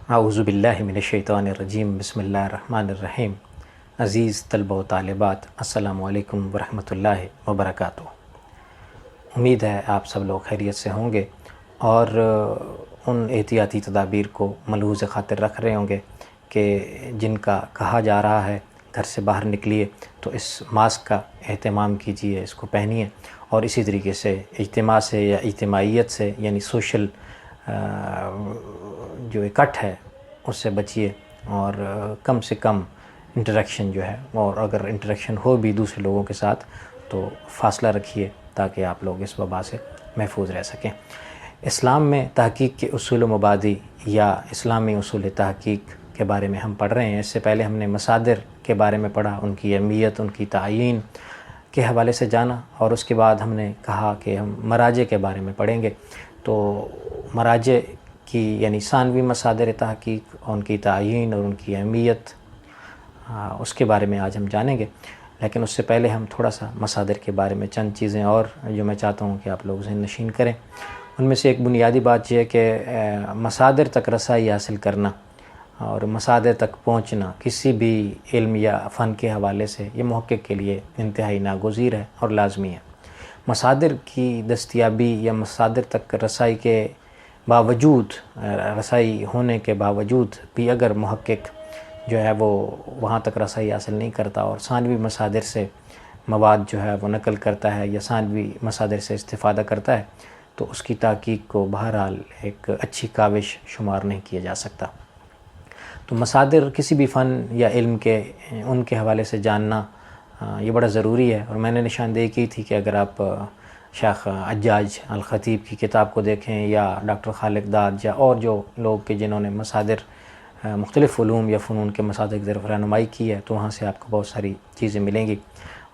اعوذ باللہ من الشیطان الرجیم، بسم اللہ الرحمن الرحیم۔ عزیز طلبہ و طالبات، السلام علیکم ورحمۃ اللہ وبرکاتہ۔ امید ہے آپ سب لوگ خیریت سے ہوں گے اور ان احتیاطی تدابیر کو ملحوظ خاطر رکھ رہے ہوں گے کہ جن کا کہا جا رہا ہے گھر سے باہر نکلیے تو اس ماسک کا اہتمام کیجیے، اس کو پہنیے، اور اسی طریقے سے اجتماع سے یا اجتماعیت سے یعنی سوشل جو اکٹھ ہے اس سے بچیے، اور کم سے کم انٹریکشن جو ہے، اور اگر انٹریکشن ہو بھی دوسرے لوگوں کے ساتھ تو فاصلہ رکھیے تاکہ آپ لوگ اس وبا سے محفوظ رہ سکیں۔ اسلام میں تحقیق کے اصول و مبادی یا اسلامی اصول تحقیق کے بارے میں ہم پڑھ رہے ہیں۔ اس سے پہلے ہم نے مصادر کے بارے میں پڑھا، ان کی اہمیت، ان کی تعیین کے حوالے سے جانا، اور اس کے بعد ہم نے کہا کہ ہم مراجع کے بارے میں پڑھیں گے۔ تو مراجع کی یعنی ثانوی مصادر تحقیق، ان کی تعیین اور ان کی اہمیت، اس کے بارے میں آج ہم جانیں گے۔ لیکن اس سے پہلے ہم تھوڑا سا مصادر کے بارے میں چند چیزیں اور جو میں چاہتا ہوں کہ آپ لوگ ذہن نشین کریں۔ ان میں سے ایک بنیادی بات یہ ہے کہ مصادر تک رسائی حاصل کرنا اور مصادر تک پہنچنا کسی بھی علم یا فن کے حوالے سے یہ محقق کے لیے انتہائی ناگزیر ہے اور لازمی ہے۔ مصادر کی دستیابی یا مصادر تک رسائی کے باوجود، رسائی ہونے کے باوجود بھی اگر محقق جو ہے وہ وہاں تک رسائی حاصل نہیں کرتا اور ثانوی مصادر سے مواد جو ہے وہ نقل کرتا ہے یا ثانوی مصادر سے استفادہ کرتا ہے تو اس کی تحقیق کو بہرحال ایک اچھی کاوش شمار نہیں کیا جا سکتا۔ تو مصادر کسی بھی فن یا علم کے ان کے حوالے سے جاننا یہ بڑا ضروری ہے، اور میں نے نشاندہی کی تھی کہ اگر آپ شیخ حجاج الخطیب کی کتاب کو دیکھیں یا ڈاکٹر خالق داد یا اور جو لوگ کہ جنہوں نے مصادر مختلف علوم یا فنون کے مصادر کی طرف رہنمائی کی ہے تو وہاں سے آپ کو بہت ساری چیزیں ملیں گی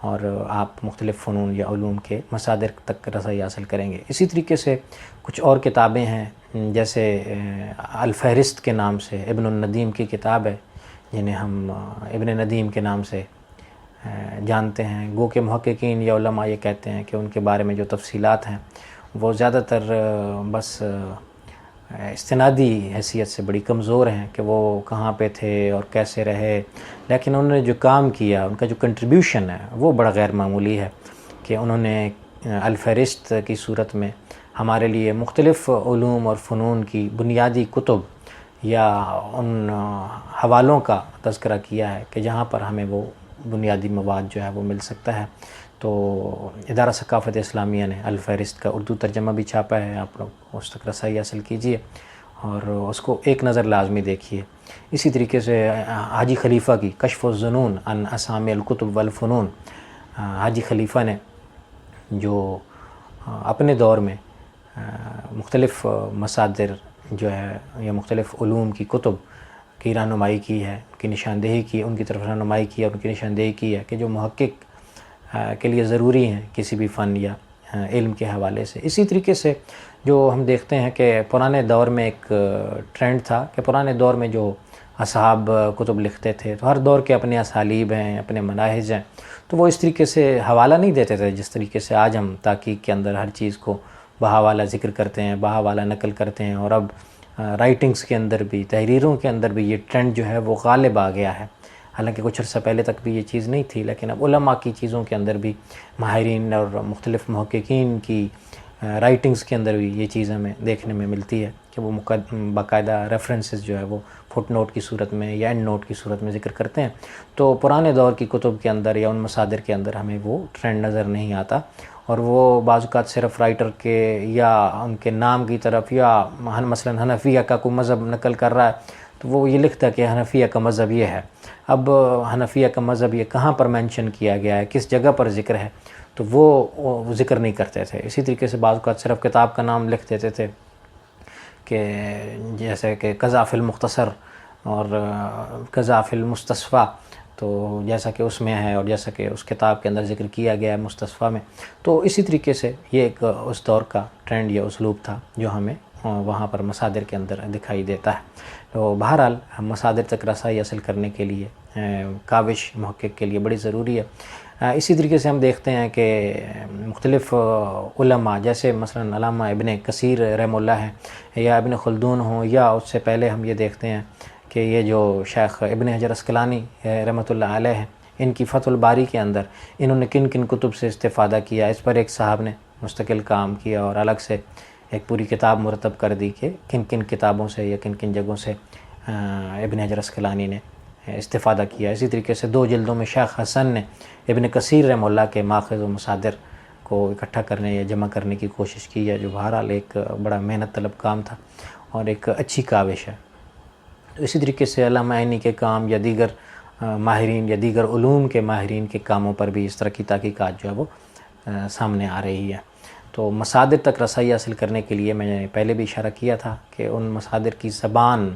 اور آپ مختلف فنون یا علوم کے مصادر تک رسائی حاصل کریں گے۔ اسی طریقے سے کچھ اور کتابیں ہیں جیسے الفہرست کے نام سے ابن الندیم کی کتاب ہے، جنہیں ہم ابن ندیم کے نام سے جانتے ہیں۔ گو کہ محققین یا علماء یہ کہتے ہیں کہ ان کے بارے میں جو تفصیلات ہیں وہ زیادہ تر بس استنادی حیثیت سے بڑی کمزور ہیں کہ وہ کہاں پہ تھے اور کیسے رہے، لیکن انہوں نے جو کام کیا، ان کا جو کنٹریبیوشن ہے وہ بڑا غیر معمولی ہے کہ انہوں نے الفہرست کی صورت میں ہمارے لیے مختلف علوم اور فنون کی بنیادی کتب یا ان حوالوں کا تذکرہ کیا ہے کہ جہاں پر ہمیں وہ بنیادی مواد جو ہے وہ مل سکتا ہے۔ تو ادارہ ثقافت اسلامیہ نے الفہرست کا اردو ترجمہ بھی چھاپا ہے، آپ لوگ اس تک رسائی حاصل کیجئے اور اس کو ایک نظر لازمی دیکھیے۔ اسی طریقے سے حاجی خلیفہ کی کشف الظنون عن اسامی الکتب والفنون، حاجی خلیفہ نے جو اپنے دور میں مختلف مصادر جو ہے یا مختلف علوم کی کتب کی رہنمائی کی ہے، ان کی نشاندہی کی، ان کی طرف رہنمائی کی اور ان کی نشاندہی کی ہے کہ جو محقق کے لیے ضروری ہیں کسی بھی فن یا علم کے حوالے سے۔ اسی طریقے سے جو ہم دیکھتے ہیں کہ پرانے دور میں ایک ٹرینڈ تھا کہ پرانے دور میں جو اصحاب کتب لکھتے تھے تو ہر دور کے اپنے اسالیب ہیں، اپنے مناہج ہیں، تو وہ اس طریقے سے حوالہ نہیں دیتے تھے جس طریقے سے آج ہم تحقیق کے اندر ہر چیز کو بہاوالہ ذکر کرتے ہیں، بہاوالہ نقل کرتے ہیں، اور اب رائٹنگز کے اندر بھی، تحریروں کے اندر بھی یہ ٹرینڈ جو ہے وہ غالب آ گیا ہے۔ حالانکہ کچھ عرصہ پہلے تک بھی یہ چیز نہیں تھی، لیکن اب علماء کی چیزوں کے اندر بھی، ماہرین اور مختلف محققین کی رائٹنگز کے اندر بھی یہ چیز ہمیں دیکھنے میں ملتی ہے کہ وہ باقاعدہ ریفرنسز جو ہے وہ فٹ نوٹ کی صورت میں یا اینڈ نوٹ کی صورت میں ذکر کرتے ہیں۔ تو پرانے دور کی کتب کے اندر یا ان مصادر کے اندر ہمیں وہ ٹرینڈ نظر نہیں آتا، اور وہ بعض اوقات صرف رائٹر کے یا ان کے نام کی طرف، یا مثلا حنفیہ کا کوئی مذہب نقل کر رہا ہے تو وہ یہ لکھتا ہے کہ حنفیہ کا مذہب یہ ہے۔ اب حنفیہ کا مذہب یہ کہاں پر مینشن کیا گیا ہے، کس جگہ پر ذکر ہے، تو وہ ذکر نہیں کرتے تھے۔ اسی طریقے سے بعض اوقات صرف کتاب کا نام لکھ دیتے تھے کہ جیسے کہ قضاء فی المختصر اور قضاء فی المستصفیٰ، تو جیسا کہ اس میں ہے اور جیسا کہ اس کتاب کے اندر ذکر کیا گیا ہے مستصفیٰ میں، تو اسی طریقے سے یہ ایک اس دور کا ٹرینڈ یا اسلوب تھا جو ہمیں وہاں پر مصادر کے اندر دکھائی دیتا ہے۔ تو بہرحال مصادر تک رسائی حاصل کرنے کے لیے کاوش محقق کے لیے بڑی ضروری ہے۔ اسی طریقے سے ہم دیکھتے ہیں کہ مختلف علماء جیسے مثلا علامہ ابن کثیر رحمہ اللہ ہیں یا ابن خلدون ہوں، یا اس سے پہلے ہم یہ دیکھتے ہیں کہ یہ جو شیخ ابن حجر عسقلانی رحمۃ اللہ علیہ ہیں، ان کی فتح الباری کے اندر انہوں نے کن کن کتب سے استفادہ کیا، اس پر ایک صاحب نے مستقل کام کیا اور الگ سے ایک پوری کتاب مرتب کر دی کہ کن کن کتابوں سے یا کن کن جگہوں سے ابن حجر عسقلانی نے استفادہ کیا۔ اسی طریقے سے 2 جلدوں میں شیخ حسن نے ابن کثیر رحمہ اللہ کے ماخذ و مصادر کو اکٹھا کرنے یا جمع کرنے کی کوشش کی ہے، جو بہرحال ایک بڑا محنت طلب کام تھا اور ایک اچھی کاوش ہے۔ اسی طریقے سے علامہ عینی کے کام یا دیگر ماہرین یا دیگر علوم کے ماہرین کے کاموں پر بھی اس طرح کی تحقیقات جو ہے وہ سامنے آ رہی ہے۔ تو مصادر تک رسائی حاصل کرنے کے لیے میں نے پہلے بھی اشارہ کیا تھا کہ ان مصادر کی زبان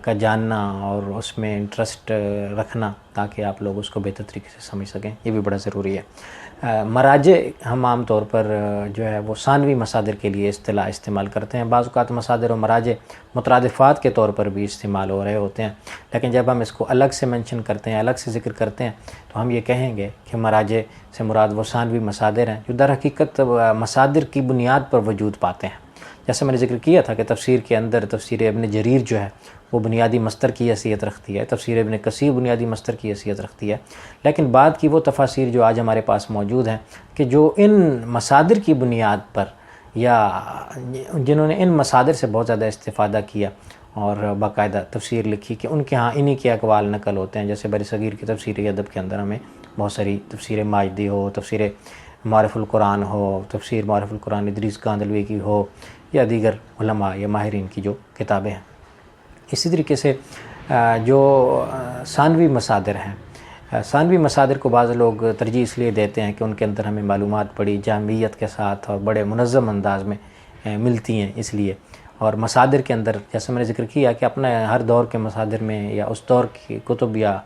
کا جاننا اور اس میں انٹرسٹ رکھنا تاکہ آپ لوگ اس کو بہتر طریقے سے سمجھ سکیں، یہ بھی بڑا ضروری ہے۔ مراجع ہم عام طور پر جو ہے وہ ثانوی مصادر کے لیے اصطلاح استعمال کرتے ہیں۔ بعض اوقات مصادر و مراجع مترادفات کے طور پر بھی استعمال ہو رہے ہوتے ہیں، لیکن جب ہم اس کو الگ سے منشن کرتے ہیں، الگ سے ذکر کرتے ہیں، تو ہم یہ کہیں گے کہ مراجع سے مراد وہ ثانوی مصادر ہیں جو در حقیقت مصادر کی بنیاد پر وجود پاتے ہیں۔ جیسے میں نے ذکر کیا تھا کہ تفسیر کے اندر تفسیر ابن جریر جو ہے وہ بنیادی مصدر کی حیثیت رکھتی ہے، تفسیر ابن کثیر بنیادی مصدر کی حیثیت رکھتی ہے، لیکن بعد کی وہ تفاسیر جو آج ہمارے پاس موجود ہیں کہ جو ان مصادر کی بنیاد پر یا جنہوں نے ان مصادر سے بہت زیادہ استفادہ کیا اور باقاعدہ تفسیر لکھی کہ ان کے ہاں انہی کے اقوال نقل ہوتے ہیں۔ جیسے بر صغیر کی تفسیر ادب کے اندر ہمیں بہت ساری تفسیر ماجدی ہو، تفسیر معرف القرآن ہو، تفسیر معرف القرآن ادریس کاندھلوی کی ہو، یا دیگر علماء یا ماہرین کی جو کتابیں ہیں۔ اسی طریقے سے جو ثانوی مصادر ہیں، ثانوی مصادر کو بعض لوگ ترجیح اس لیے دیتے ہیں کہ ان کے اندر ہمیں معلومات بڑی جامعیت کے ساتھ اور بڑے منظم انداز میں ملتی ہیں، اس لیے۔ اور مصادر کے اندر جیسے میں نے ذکر کیا کہ اپنا ہر دور کے مصادر میں یا اس دور کی کتب یا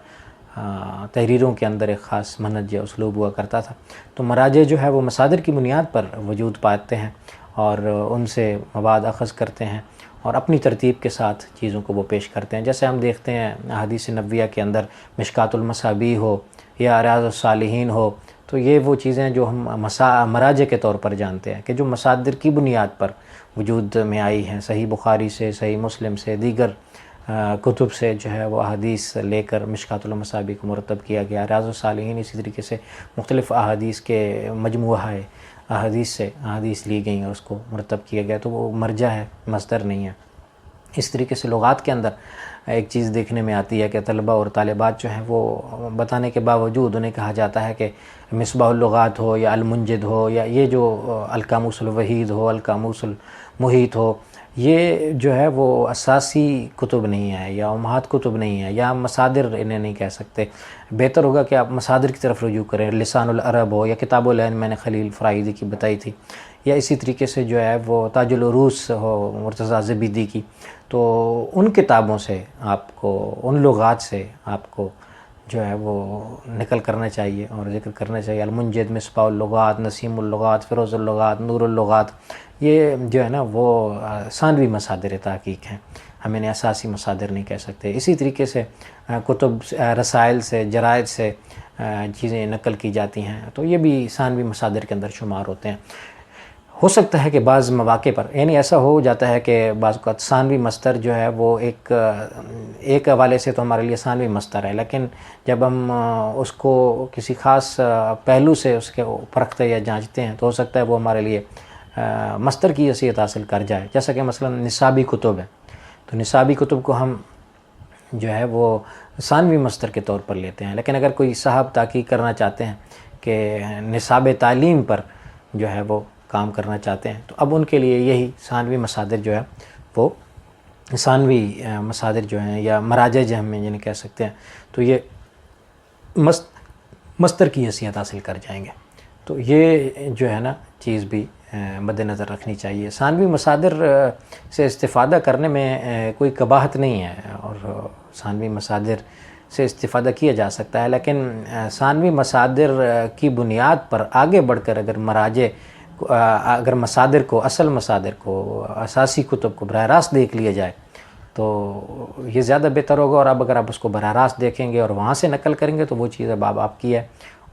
تحریروں کے اندر ایک خاص منہج یا اسلوب ہوا کرتا تھا، تو مراجع جو ہے وہ مصادر کی بنیاد پر وجود پاتے ہیں اور ان سے مواد اخذ کرتے ہیں اور اپنی ترتیب کے ساتھ چیزوں کو وہ پیش کرتے ہیں۔ جیسے ہم دیکھتے ہیں احادیث نبویہ کے اندر مشکات المصابیح ہو یا ریاض الصالحین ہو، تو یہ وہ چیزیں جو ہم مراجع کے طور پر جانتے ہیں کہ جو مصادر کی بنیاد پر وجود میں آئی ہیں، صحیح بخاری سے، صحیح مسلم سے، دیگر کتب سے جو ہے وہ احادیث لے کر مشکات المصابیح کو مرتب کیا گیا۔ ریاض الصالحین اسی طریقے سے مختلف احادیث کے مجموعہ ہے، احادیث سے احادیث لی گئیں اور اس کو مرتب کیا گیا، تو وہ مرجع ہے، مصدر نہیں ہے۔ اس طریقے سے لغات کے اندر ایک چیز دیکھنے میں آتی ہے کہ طلبہ اور طالبات جو ہیں وہ بتانے کے باوجود انہیں کہا جاتا ہے کہ مصباح اللغات ہو یا المنجد ہو یا یہ جو القاموس الوحید ہو، القاموس المحیط ہو، یہ جو ہے وہ اساسی کتب نہیں ہے یا امہات کتب نہیں ہے یا مصادر انہیں نہیں کہہ سکتے۔ بہتر ہوگا کہ آپ مصادر کی طرف رجوع کریں، لسان العرب ہو یا کتاب العین میں نے خلیل فرائضی کی بتائی تھی، یا اسی طریقے سے جو ہے وہ تاج العروس ہو مرتضیٰ زبیدی کی، تو ان کتابوں سے آپ کو، ان لغات سے آپ کو جو ہے وہ نقل کرنا چاہیے اور ذکر کرنا چاہیے۔ المنجد، مصباح اللغات، نسیم اللغات، فیروز اللغات، نور اللغات، یہ جو ہے نا وہ ثانوی مصادر تحقیق ہیں، ہم انہیں اساسی مصادر نہیں کہہ سکتے۔ اسی طریقے سے کتب رسائل سے، جرائد سے چیزیں نقل کی جاتی ہیں، تو یہ بھی ثانوی مصادر کے اندر شمار ہوتے ہیں۔ ہو سکتا ہے کہ بعض مواقع پر یعنی ایسا ہو جاتا ہے کہ بعض اوقات ثانوی مصدر جو ہے وہ ایک حوالے سے تو ہمارے لیے ثانوی مصدر ہے، لیکن جب ہم اس کو کسی خاص پہلو سے اس کے پرکھتے یا جانچتے ہیں تو ہو سکتا ہے وہ ہمارے لیے مصدر کی حیثیت حاصل کر جائے۔ جیسا کہ مثلا نصابی کتب ہے، تو نصابی کتب کو ہم جو ہے وہ ثانوی مصدر کے طور پر لیتے ہیں، لیکن اگر کوئی صاحب تحقیق کرنا چاہتے ہیں کہ نصاب تعلیم پر جو ہے وہ کام کرنا چاہتے ہیں، تو اب ان کے لیے یہی ثانوی مصادر جو ہے وہ ثانوی مصادر جو ہیں یا مراجع جو ہم جنہیں کہہ سکتے ہیں، تو یہ مصدر کی حیثیت حاصل کر جائیں گے۔ تو یہ جو ہے نا چیز بھی مد نظر رکھنی چاہیے۔ ثانوی مصادر سے استفادہ کرنے میں کوئی قباحت نہیں ہے اور ثانوی مصادر سے استفادہ کیا جا سکتا ہے، لیکن ثانوی مصادر کی بنیاد پر آگے بڑھ کر اگر مصادر کو، اصل مصادر کو، اساسی کتب کو براہ راست دیکھ لیا جائے تو یہ زیادہ بہتر ہوگا، اور اب اگر آپ اس کو براہ راست دیکھیں گے اور وہاں سے نقل کریں گے تو وہ چیز اب آپ کی ہے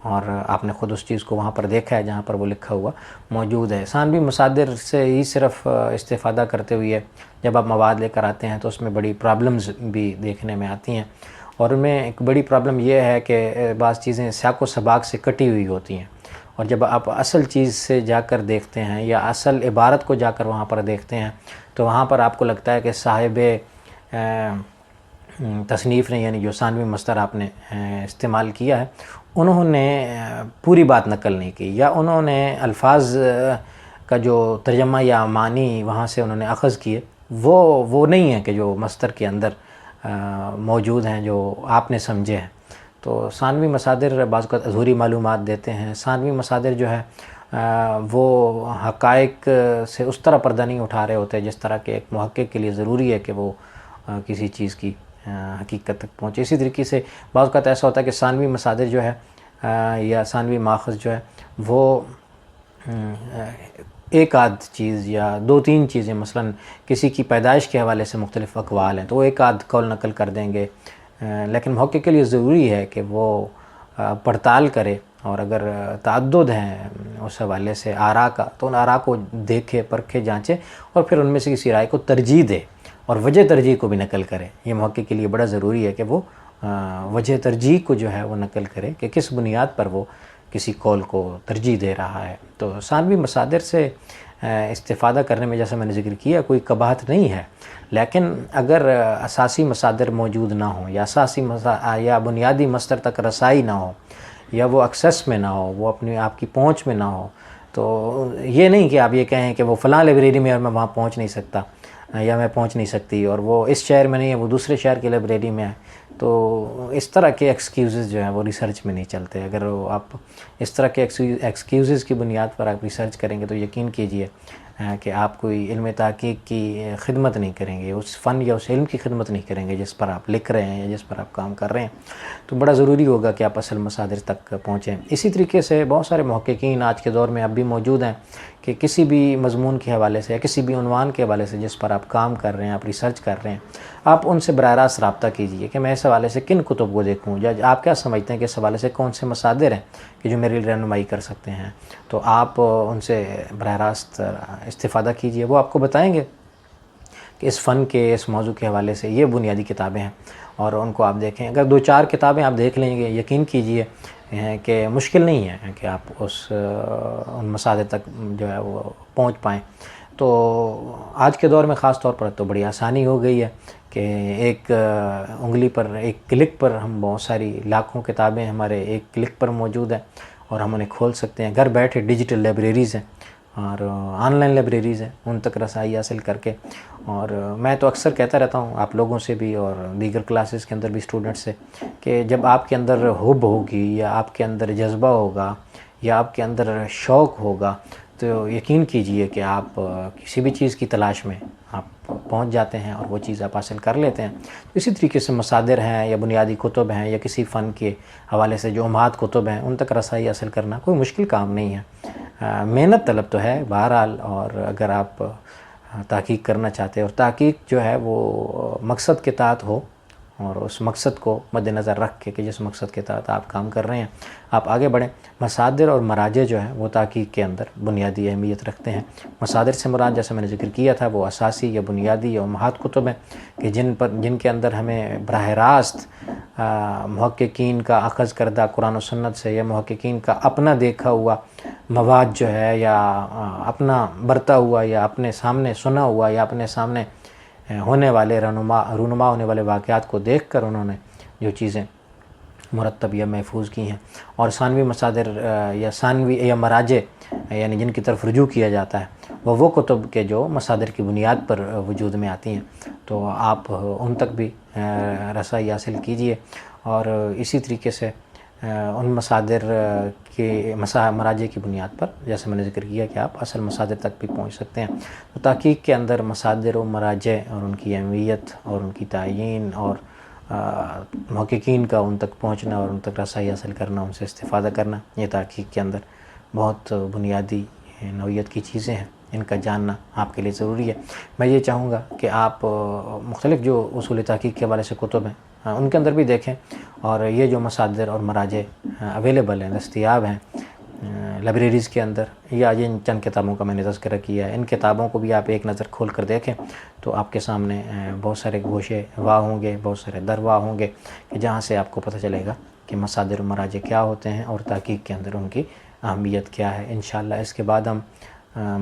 اور آپ نے خود اس چیز کو وہاں پر دیکھا ہے جہاں پر وہ لکھا ہوا موجود ہے۔ ثانوی مصادر سے ہی صرف استفادہ کرتے ہوئے جب آپ مواد لے کر آتے ہیں تو اس میں بڑی پرابلمز بھی دیکھنے میں آتی ہیں، اور ان میں ایک بڑی پرابلم یہ ہے کہ بعض چیزیں سیاق و سباق سے کٹی ہوئی ہوتی ہیں، اور جب آپ اصل چیز سے جا کر دیکھتے ہیں یا اصل عبارت کو جا کر وہاں پر دیکھتے ہیں تو وہاں پر آپ کو لگتا ہے کہ صاحب تصنیف نے، یعنی جو ثانوی مصدر آپ نے استعمال کیا ہے، انہوں نے پوری بات نقل نہیں کی، یا انہوں نے الفاظ کا جو ترجمہ یا معنی وہاں سے انہوں نے اخذ کیے وہ نہیں ہے کہ جو مصدر کے اندر موجود ہیں، جو آپ نے سمجھے ہیں۔ تو ثانوی مصادر بعض اوقات ادھوری معلومات دیتے ہیں۔ ثانوی مصادر جو ہے وہ حقائق سے اس طرح پردہ نہیں اٹھا رہے ہوتے جس طرح کہ ایک محقق کے لیے ضروری ہے کہ وہ کسی چیز کی حقیقت تک پہنچے۔ اسی طریقے سے بعض اوقات ایسا ہوتا ہے کہ ثانوی مصادر جو ہے یا ثانوی ماخذ جو ہے وہ ایک آدھ چیز یا دو تین چیزیں، مثلا کسی کی پیدائش کے حوالے سے مختلف اقوال ہیں تو وہ ایک آدھ قول نقل کر دیں گے، لیکن محقق کے لیے ضروری ہے کہ وہ پڑتال کرے، اور اگر تعدد ہیں اس حوالے سے آراء کا تو ان آراء کو دیکھے، پرکھے، جانچے، اور پھر ان میں سے کسی رائے کو ترجیح دے، اور وجہ ترجیح کو بھی نقل کرے۔ یہ محقق کے لیے بڑا ضروری ہے کہ وہ وجہ ترجیح کو جو ہے وہ نقل کرے کہ کس بنیاد پر وہ کسی قول کو ترجیح دے رہا ہے۔ تو ثانوی مصادر سے استفادہ کرنے میں، جیسا میں نے ذکر کیا، کوئی قباحت نہیں ہے، لیکن اگر اساسی مصادر موجود نہ ہوں یا بنیادی مصدر تک رسائی نہ ہو، یا وہ ایکسیس میں نہ ہو، وہ اپنی آپ کی پہنچ میں نہ ہو، تو یہ نہیں کہ آپ یہ کہیں کہ وہ فلاں لائبریری میں اور میں وہاں پہنچ نہیں سکتا یا میں پہنچ نہیں سکتی، اور وہ اس شہر میں نہیں ہے، وہ دوسرے شہر کی لائبریری میں ہے۔ تو اس طرح کے ایکسکیوزز جو ہیں وہ ریسرچ میں نہیں چلتے۔ اگر آپ اس طرح کے ایکسکیوزز کی بنیاد پر آپ ریسرچ کریں گے تو یقین کیجئے کہ آپ کوئی علم تحقیق کی خدمت نہیں کریں گے، اس فن یا اس علم کی خدمت نہیں کریں گے جس پر آپ لکھ رہے ہیں یا جس پر آپ کام کر رہے ہیں۔ تو بڑا ضروری ہوگا کہ آپ اصل مصادر تک پہنچیں۔ اسی طریقے سے بہت سارے محققین آج کے دور میں اب بھی موجود ہیں کہ کسی بھی مضمون کے حوالے سے یا کسی بھی عنوان کے حوالے سے جس پر آپ کام کر رہے ہیں، آپ ریسرچ کر رہے ہیں، آپ ان سے براہ راست رابطہ کیجئے کہ میں اس حوالے سے کن کتب کو دیکھوں، یا آپ کیا سمجھتے ہیں کہ اس حوالے سے کون سے مصادر ہیں کہ جو میری رہنمائی کر سکتے ہیں۔ تو آپ ان سے براہ راست استفادہ کیجئے، وہ آپ کو بتائیں گے کہ اس فن کے، اس موضوع کے حوالے سے یہ بنیادی کتابیں ہیں، اور ان کو آپ دیکھیں۔ اگر دو چار کتابیں آپ دیکھ لیں گے، یقین کیجئے کہ مشکل نہیں ہے کہ آپ ان مصادر تک جو ہے وہ پہنچ پائیں۔ تو آج کے دور میں خاص طور پر تو بڑی آسانی ہو گئی ہے کہ ایک انگلی پر، ایک کلک پر ہم بہت ساری لاکھوں کتابیں ہمارے ایک کلک پر موجود ہیں، اور ہم انہیں کھول سکتے ہیں۔ گھر بیٹھے ڈیجیٹل لائبریریز ہیں اور آن لائن لائبریریز ہیں، ان تک رسائی حاصل کر کے۔ اور میں تو اکثر کہتا رہتا ہوں آپ لوگوں سے بھی اور دیگر کلاسز کے اندر بھی اسٹوڈنٹ سے کہ جب آپ کے اندر حب ہوگی، یا آپ کے اندر جذبہ ہوگا، یا آپ کے اندر شوق ہوگا، تو یقین کیجئے کہ آپ کسی بھی چیز کی تلاش میں آپ پہنچ جاتے ہیں اور وہ چیز آپ حاصل کر لیتے ہیں۔ اسی طریقے سے مصادر ہیں یا بنیادی کتب ہیں یا کسی فن کے حوالے سے جو امہات کتب ہیں، ان تک رسائی حاصل کرنا کوئی مشکل کام نہیں ہے۔ محنت طلب تو ہے بہرحال، اور اگر آپ تحقیق کرنا چاہتے ہیں، اور تحقیق جو ہے وہ مقصد کے تحت ہو، اور اس مقصد کو مد نظر رکھ کے کہ جس مقصد کے تحت آپ کام کر رہے ہیں آپ آگے بڑھیں۔ مصادر اور مراجع جو ہیں وہ تحقیق کے اندر بنیادی اہمیت رکھتے ہیں۔ مصادر سے مراد، جیسے میں نے ذکر کیا تھا، وہ اساسی یا بنیادی یا امہات کتب ہیں کہ جن کے اندر ہمیں براہ راست محققین کا اخذ کردہ قرآن و سنت سے، یا محققین کا اپنا دیکھا ہوا مواد جو ہے، یا اپنا برتا ہوا، یا اپنے سامنے سنا ہوا، یا اپنے سامنے ہونے والے رونما ہونے والے واقعات کو دیکھ کر انہوں نے جو چیزیں مرتب یا محفوظ کی ہیں۔ اور ثانوی مصادر یا ثانوی یا مراجع یعنی جن کی طرف رجوع کیا جاتا ہے، وہ کتب کے جو مصادر کی بنیاد پر وجود میں آتی ہیں، تو آپ ان تک بھی رسائی حاصل کیجئے۔ اور اسی طریقے سے ان مصادر کے مراجع کی بنیاد پر، جیسے میں نے ذکر کیا کہ آپ اصل مصادر تک بھی پہنچ سکتے ہیں۔ تو تحقیق کے اندر مصادر و مراجع اور ان کی اہمیت اور ان کی تعیین اور محققین کا ان تک پہنچنا اور ان تک رسائی حاصل کرنا، ان سے استفادہ کرنا، یہ تحقیق کے اندر بہت بنیادی نوعیت کی چیزیں ہیں، ان کا جاننا آپ کے لیے ضروری ہے۔ میں یہ چاہوں گا کہ آپ مختلف جو اصول تحقیق کے حوالے سے کتب ہیں ان کے اندر بھی دیکھیں. اور یہ جو مصادر اور مراجع اویلیبل ہیں، دستیاب ہیں لائبریریز کے اندر، یا جن چند کتابوں کا میں نے تذکرہ کیا ہے، ان کتابوں کو بھی آپ ایک نظر کھول کر دیکھیں تو آپ کے سامنے بہت سارے گوشے واہ ہوں گے، بہت سارے در واہ ہوں گے کہ جہاں سے آپ کو پتہ چلے گا کہ مصادر و مراجع کیا ہوتے ہیں اور تحقیق کے اندر ان کی اہمیت کیا ہے. انشاءاللہ اس کے بعد ہم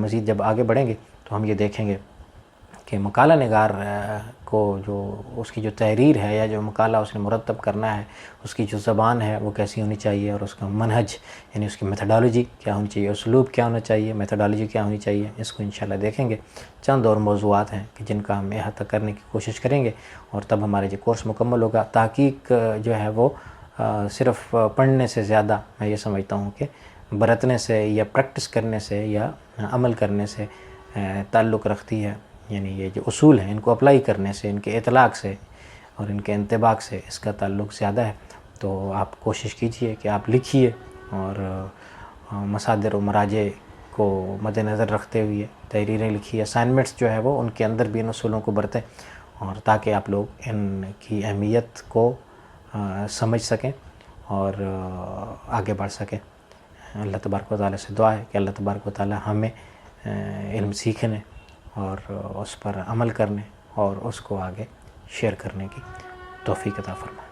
مزید جب آگے بڑھیں گے تو ہم یہ دیکھیں گے کہ مقالہ نگار کو جو اس کی جو تحریر ہے یا جو مقالہ اس نے مرتب کرنا ہے، اس کی جو زبان ہے وہ کیسی ہونی چاہیے، اور اس کا منہج یعنی اس کی میتھڈالوجی کیا ہونی چاہیے، اسلوب کیا ہونا چاہیے، میتھڈالوجی کیا ہونی چاہیے، اس کو انشاءاللہ دیکھیں گے. چند اور موضوعات ہیں کہ جن کا ہم احاطہ کرنے کی کوشش کریں گے، اور تب ہمارے جو کورس مکمل ہوگا. تحقیق جو ہے وہ صرف پڑھنے سے زیادہ میں یہ سمجھتا ہوں کہ برتنے سے یا پریکٹس کرنے سے یا عمل کرنے سے تعلق رکھتی ہے. یعنی یہ جو اصول ہیں ان کو اپلائی کرنے سے، ان کے اطلاق سے اور ان کے انطباق سے اس کا تعلق زیادہ ہے. تو آپ کوشش کیجئے کہ آپ لکھیے اور مصادر و مراجع کو مد نظر رکھتے ہوئے تحریریں لکھیے. اسائنمنٹس جو ہے وہ ان کے اندر بھی ان اصولوں کو برتیں، اور تاکہ آپ لوگ ان کی اہمیت کو سمجھ سکیں اور آگے بڑھ سکیں. اللہ تبارک و تعالیٰ سے دعا ہے کہ اللہ تبارک و تعالیٰ ہمیں علم سیکھنے اور اس پر عمل کرنے اور اس کو آگے شیئر کرنے کی توفیق عطا فرمائے.